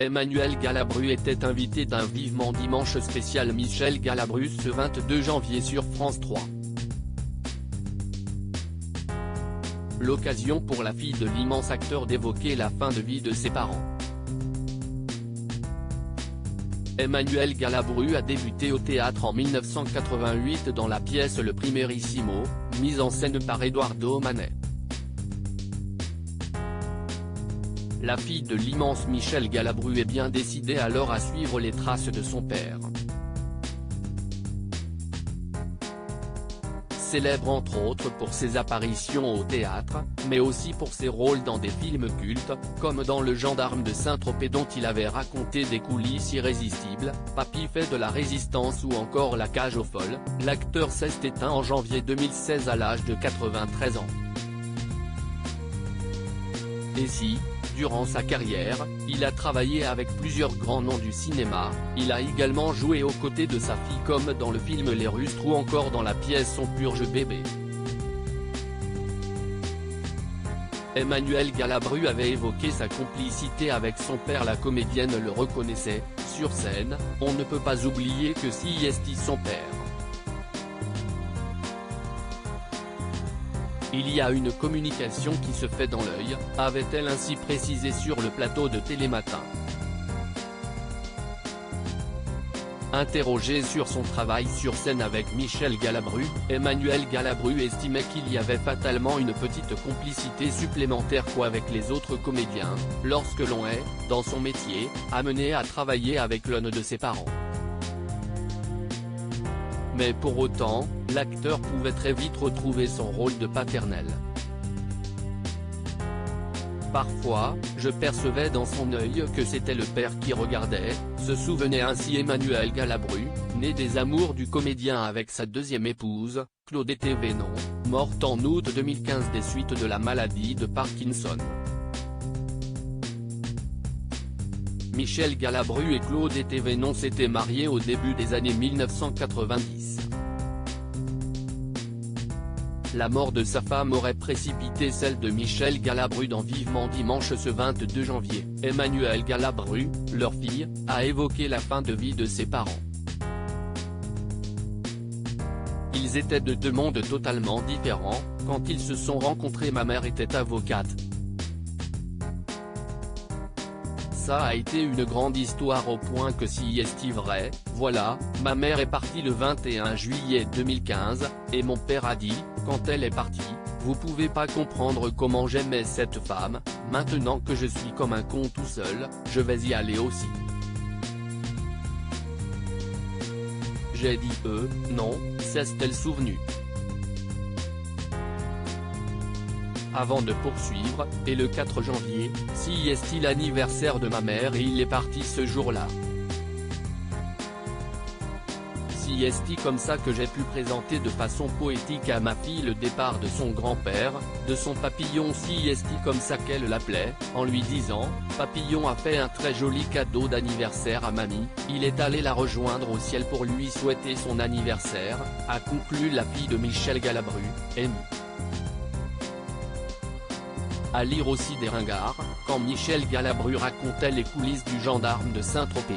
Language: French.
Emmanuel Galabru était invité d'un Vivement Dimanche spécial Michel Galabru ce 22 janvier sur France 3. L'occasion pour la fille de l'immense acteur d'évoquer la fin de vie de ses parents. Emmanuel Galabru a débuté au théâtre en 1988 dans la pièce Le Primerissimo, mise en scène par Eduardo Manet. La fille de l'immense Michel Galabru est bien décidée alors à suivre les traces de son père. Célèbre entre autres pour ses apparitions au théâtre, mais aussi pour ses rôles dans des films cultes, comme dans Le Gendarme de Saint-Tropez dont il avait raconté des coulisses irrésistibles, Papy fait de la résistance ou encore La Cage aux folles, l'acteur s'est éteint en janvier 2016 à l'âge de 93 ans. Et si, durant sa carrière, il a travaillé avec plusieurs grands noms du cinéma, il a également joué aux côtés de sa fille comme dans le film Les Rustres ou encore dans la pièce Son purge bébé. Emmanuel Galabru avait évoqué sa complicité avec son père. La comédienne le reconnaissait, sur scène, on ne peut pas oublier que si est son père. Il y a une communication qui se fait dans l'œil, avait-elle ainsi précisé sur le plateau de Télématin. Interrogé sur son travail sur scène avec Michel Galabru, Emmanuel Galabru estimait qu'il y avait fatalement une petite complicité supplémentaire qu'avec les autres comédiens, lorsque l'on est, dans son métier, amené à travailler avec l'un de ses parents. Mais pour autant, l'acteur pouvait très vite retrouver son rôle de paternel. Parfois, je percevais dans son œil que c'était le père qui regardait, se souvenait ainsi Emmanuel Galabru, né des amours du comédien avec sa deuxième épouse, Claudette Vénon, morte en août 2015 des suites de la maladie de Parkinson. Michel Galabru et Claudette Vénon s'étaient mariés au début des années 1990. La mort de sa femme aurait précipité celle de Michel Galabru dans Vivement Dimanche ce 22 janvier. Emmanuel Galabru, leur fille, a évoqué la fin de vie de ses parents. Ils étaient de deux mondes totalement différents, quand ils se sont rencontrés ma mère était avocate. Ça a été une grande histoire au point que si est vrai, voilà, ma mère est partie le 21 juillet 2015, et mon père a dit, quand elle est partie, vous pouvez pas comprendre comment j'aimais cette femme, maintenant que je suis comme un con tout seul, je vais y aller aussi. J'ai dit non, c'est-elle souvenu. Avant de poursuivre, et le 4 janvier, si est l'anniversaire de ma mère et il est parti ce jour-là. Si est comme ça que j'ai pu présenter de façon poétique à ma fille le départ de son grand-père, de son papillon si est comme ça qu'elle l'appelait, en lui disant, Papillon a fait un très joli cadeau d'anniversaire à mamie, il est allé la rejoindre au ciel pour lui souhaiter son anniversaire, a conclu la fille de Michel Galabru, émue. À lire aussi des ringards, quand Michel Galabru racontait les coulisses du Gendarme de Saint-Tropez.